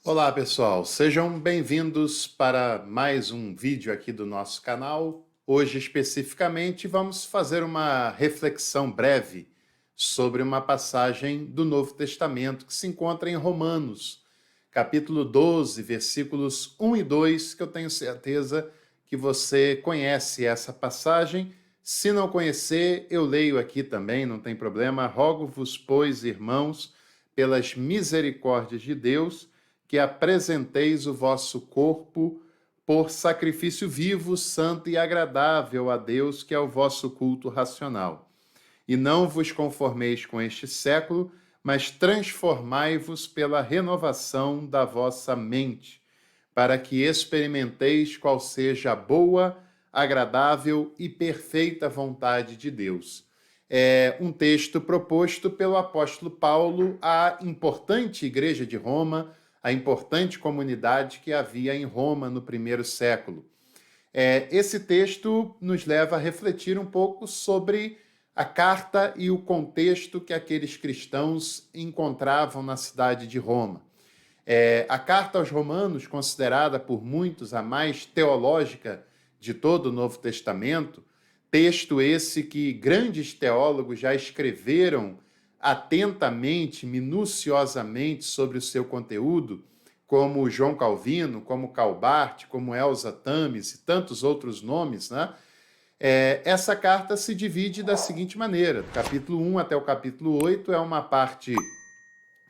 Olá, pessoal. Sejam bem-vindos para mais um vídeo aqui do nosso canal. Hoje, especificamente, vamos fazer uma reflexão breve sobre uma passagem do Novo Testamento que se encontra em Romanos, capítulo 12, versículos 1 e 2, que eu tenho certeza que você conhece essa passagem. Se não conhecer, eu leio aqui também, não tem problema. Rogo-vos, pois, irmãos, pelas misericórdias de Deus, que apresenteis o vosso corpo por sacrifício vivo, santo e agradável a Deus, que é o vosso culto racional. E não vos conformeis com este século, mas transformai-vos pela renovação da vossa mente, para que experimenteis qual seja a boa, agradável e perfeita vontade de Deus. É um texto proposto pelo apóstolo Paulo à importante igreja de Roma, a importante comunidade que havia em Roma no primeiro século. Esse texto nos leva a refletir um pouco sobre a carta e o contexto que aqueles cristãos encontravam na cidade de Roma. A carta aos Romanos, considerada por muitos a mais teológica de todo o Novo Testamento, texto esse que grandes teólogos já escreveram atentamente, minuciosamente sobre o seu conteúdo, como João Calvino, como Calbart, como Elza Tames e tantos outros nomes, né? Essa carta se divide da seguinte maneira: do capítulo 1 até o capítulo 8 é uma parte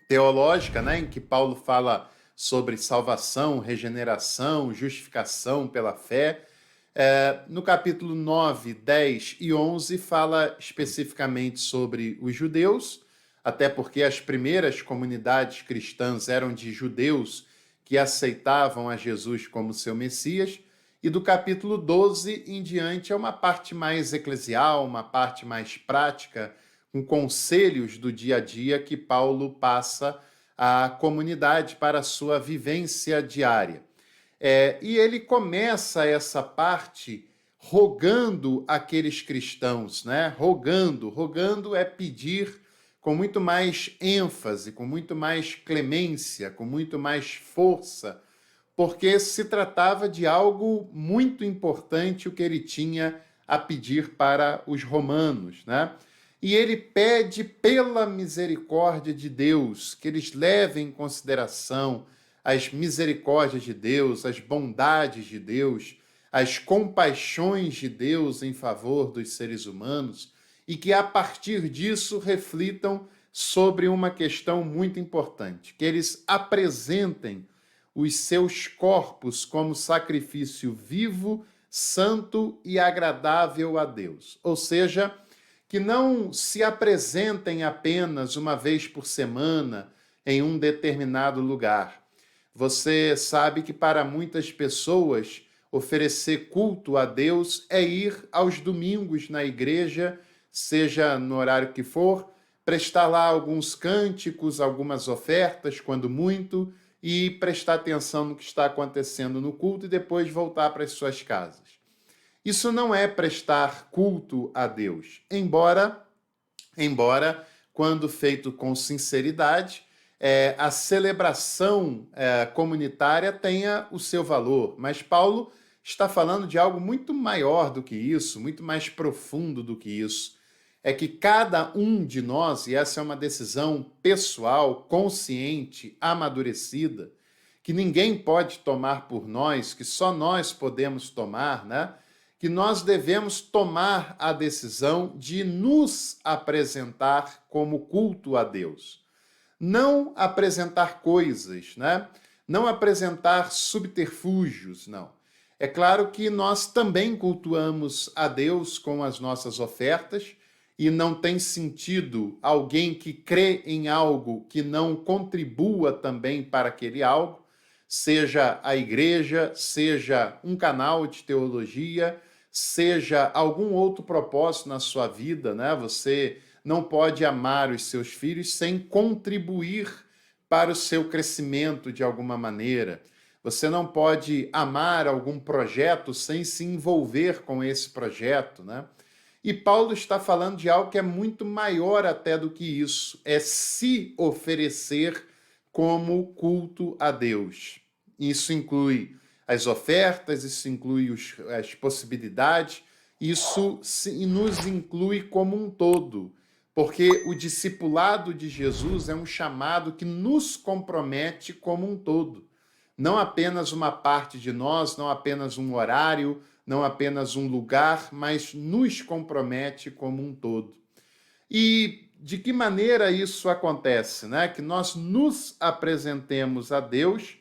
teológica, né, em que Paulo fala sobre salvação, regeneração, justificação pela fé. No capítulo 9, 10 e 11 fala especificamente sobre os judeus, até porque as primeiras comunidades cristãs eram de judeus que aceitavam a Jesus como seu Messias. E do capítulo 12 em diante é uma parte mais eclesial, uma parte mais prática, com conselhos do dia a dia que Paulo passa à comunidade para a sua vivência diária. E ele começa essa parte rogando aqueles cristãos, né? Rogando é pedir com muito mais ênfase, com muito mais clemência, com muito mais força, porque se tratava de algo muito importante o que ele tinha a pedir para os romanos, né? E ele pede pela misericórdia de Deus que eles levem em consideração as misericórdias de Deus, as bondades de Deus, as compaixões de Deus em favor dos seres humanos e que a partir disso reflitam sobre uma questão muito importante, que eles apresentem os seus corpos como sacrifício vivo, santo e agradável a Deus. Ou seja, que não se apresentem apenas uma vez por semana em um determinado lugar. Você sabe que para muitas pessoas oferecer culto a Deus é ir aos domingos na igreja, seja no horário que for, prestar lá alguns cânticos, algumas ofertas, quando muito, e prestar atenção no que está acontecendo no culto e depois voltar para as suas casas. Isso não é prestar culto a Deus, embora quando feito com sinceridade, a celebração comunitária tenha o seu valor. Mas Paulo está falando de algo muito maior do que isso, muito mais profundo do que isso. É que cada um de nós, e essa é uma decisão pessoal, consciente, amadurecida, que ninguém pode tomar por nós, que só nós podemos tomar, né? Que nós devemos tomar a decisão de nos apresentar como culto a Deus. Não apresentar coisas, né? Não apresentar subterfúgios, não. É claro que nós também cultuamos a Deus com as nossas ofertas e não tem sentido alguém que crê em algo que não contribua também para aquele algo, seja a igreja, seja um canal de teologia, seja algum outro propósito na sua vida, né? Você não pode amar os seus filhos sem contribuir para o seu crescimento de alguma maneira. Você não pode amar algum projeto sem se envolver com esse projeto, né? E Paulo está falando de algo que é muito maior até do que isso, é se oferecer como culto a Deus. Isso inclui as ofertas, isso inclui as possibilidades, isso nos inclui como um todo, porque o discipulado de Jesus é um chamado que nos compromete como um todo. Não apenas uma parte de nós, não apenas um horário, não apenas um lugar, mas nos compromete como um todo. E de que maneira isso acontece, né? Que nós nos apresentemos a Deus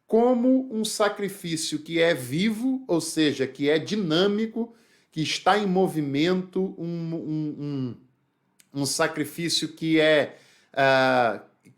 como um sacrifício que é vivo, ou seja, que é dinâmico, que está em movimento, um sacrifício que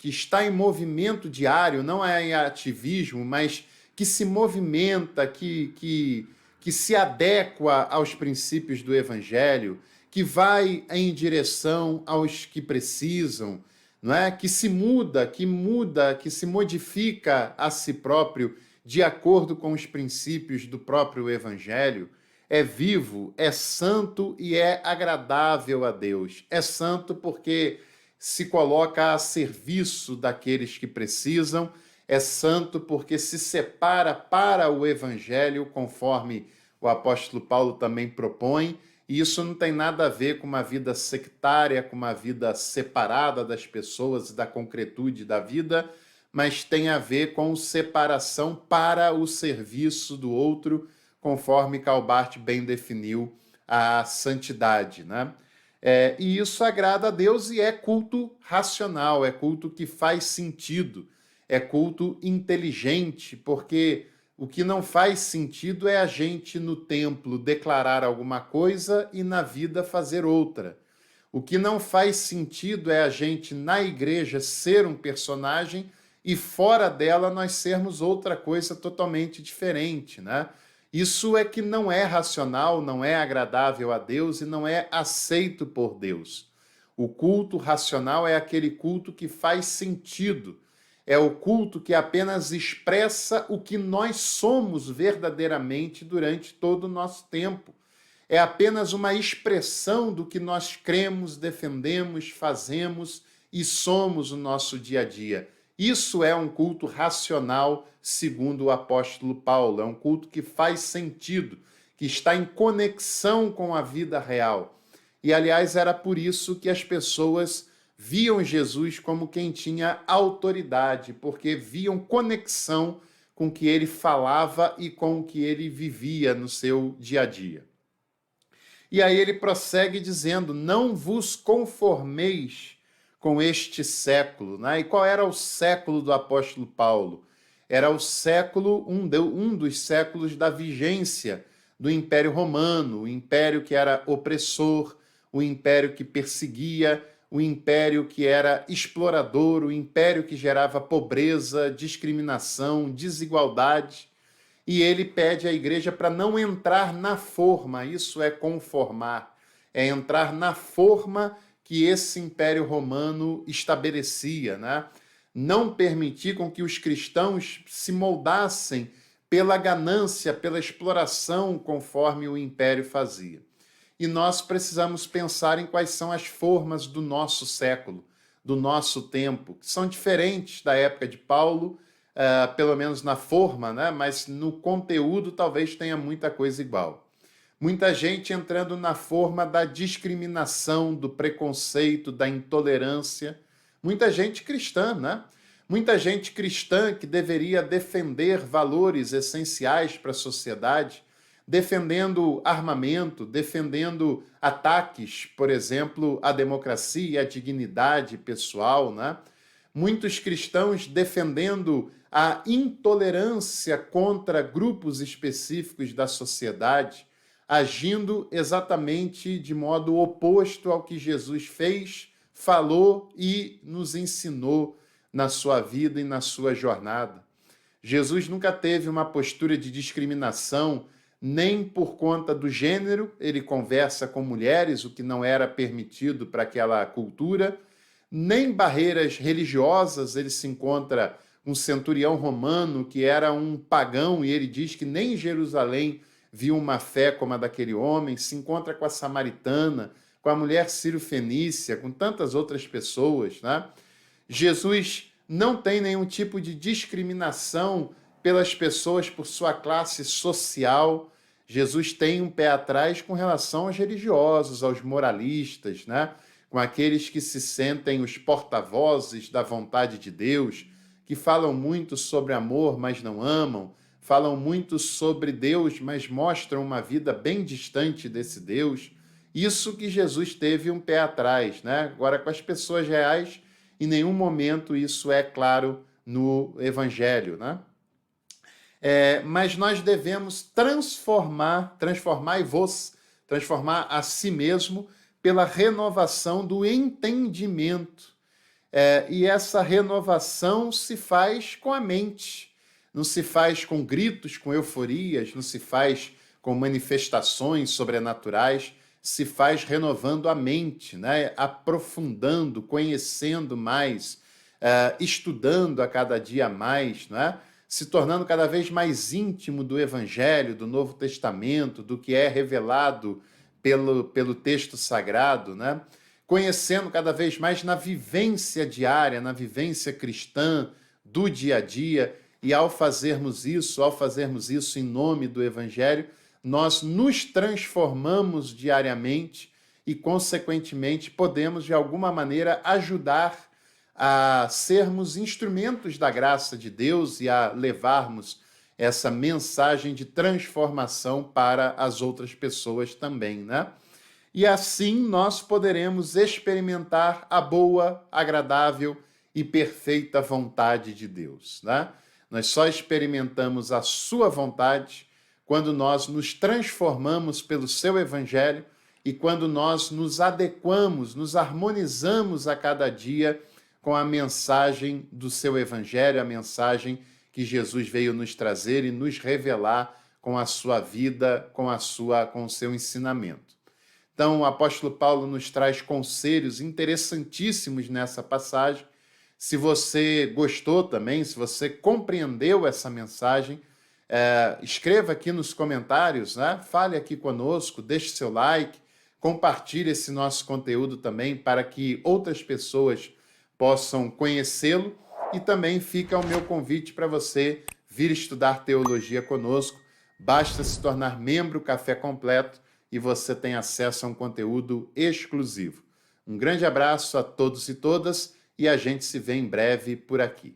está em movimento diário, não é em ativismo, mas que se movimenta, que se adequa aos princípios do Evangelho, que vai em direção aos que precisam, não é? Que se muda, que se modifica a si próprio de acordo com os princípios do próprio Evangelho. É vivo, é santo e é agradável a Deus. É santo porque se coloca a serviço daqueles que precisam, é santo porque se separa para o Evangelho, conforme o apóstolo Paulo também propõe, e isso não tem nada a ver com uma vida sectária, com uma vida separada das pessoas e da concretude da vida, mas tem a ver com separação para o serviço do outro, conforme Calbart bem definiu a santidade, né? E isso agrada a Deus e é culto racional, é culto que faz sentido, é culto inteligente, porque o que não faz sentido é a gente no templo declarar alguma coisa e na vida fazer outra. O que não faz sentido é a gente na igreja ser um personagem e fora dela nós sermos outra coisa totalmente diferente, né? Isso é que não é racional, não é agradável a Deus e não é aceito por Deus. O culto racional é aquele culto que faz sentido. É o culto que apenas expressa o que nós somos verdadeiramente durante todo o nosso tempo. É apenas uma expressão do que nós cremos, defendemos, fazemos e somos no nosso dia a dia. Isso é um culto racional, segundo o apóstolo Paulo. É um culto que faz sentido, que está em conexão com a vida real. E, aliás, era por isso que as pessoas viam Jesus como quem tinha autoridade, porque viam conexão com o que ele falava e com o que ele vivia no seu dia a dia. E aí ele prossegue dizendo: não vos conformeis com este século. Né? E qual era o século do apóstolo Paulo? Era o século, um dos séculos da vigência do Império Romano, o império que era opressor, o império que perseguia, o império que era explorador, o império que gerava pobreza, discriminação, desigualdade. E ele pede à igreja para não entrar na forma, isso é conformar, é entrar na forma que esse Império Romano estabelecia, né? Não permitir com que os cristãos se moldassem pela ganância, pela exploração, conforme o Império fazia. E nós precisamos pensar em quais são as formas do nosso século, do nosso tempo, que são diferentes da época de Paulo, pelo menos na forma, né? Mas no conteúdo talvez tenha muita coisa igual. Muita gente entrando na forma da discriminação, do preconceito, da intolerância. Muita gente cristã, né? Muita gente cristã que deveria defender valores essenciais para a sociedade, defendendo armamento, defendendo ataques, por exemplo, à democracia e à dignidade pessoal, né? Muitos cristãos defendendo a intolerância contra grupos específicos da sociedade, agindo exatamente de modo oposto ao que Jesus fez, falou e nos ensinou na sua vida e na sua jornada. Jesus nunca teve uma postura de discriminação, nem por conta do gênero, ele conversa com mulheres, o que não era permitido para aquela cultura, nem barreiras religiosas, ele se encontra um centurião romano que era um pagão e ele diz que nem em Jerusalém viu uma fé como a daquele homem, se encontra com a samaritana, com a mulher sírio-fenícia, com tantas outras pessoas, né? Jesus não tem nenhum tipo de discriminação pelas pessoas por sua classe social. Jesus tem um pé atrás com relação aos religiosos, aos moralistas, né? Com aqueles que se sentem os porta-vozes da vontade de Deus, que falam muito sobre amor, mas não amam, falam muito sobre Deus, mas mostram uma vida bem distante desse Deus. Isso que Jesus teve um pé atrás, né? Agora, com as pessoas reais, em nenhum momento isso é claro no Evangelho, né? Mas nós devemos transformar a si mesmo pela renovação do entendimento. E essa renovação se faz com a mente, não se faz com gritos, com euforias, não se faz com manifestações sobrenaturais, se faz renovando a mente, né? Aprofundando, conhecendo mais, estudando a cada dia mais, né? Se tornando cada vez mais íntimo do Evangelho, do Novo Testamento, do que é revelado pelo texto sagrado, né? Conhecendo cada vez mais na vivência diária, na vivência cristã, do dia a dia, e ao fazermos isso em nome do Evangelho, nós nos transformamos diariamente e, consequentemente, podemos, de alguma maneira, ajudar a sermos instrumentos da graça de Deus e a levarmos essa mensagem de transformação para as outras pessoas também, né? E assim nós poderemos experimentar a boa, agradável e perfeita vontade de Deus, né? Nós só experimentamos a sua vontade quando nós nos transformamos pelo seu evangelho e quando nós nos adequamos, nos harmonizamos a cada dia com a mensagem do seu evangelho, a mensagem que Jesus veio nos trazer e nos revelar com a sua vida, com o seu ensinamento. Então, o apóstolo Paulo nos traz conselhos interessantíssimos nessa passagem. Se você gostou também, se você compreendeu essa mensagem, escreva aqui nos comentários, né? Fale aqui conosco, deixe seu like, compartilhe esse nosso conteúdo também para que outras pessoas possam conhecê-lo, e também fica o meu convite para você vir estudar teologia conosco. Basta se tornar membro Café Completo e você tem acesso a um conteúdo exclusivo. Um grande abraço a todos e todas e a gente se vê em breve por aqui.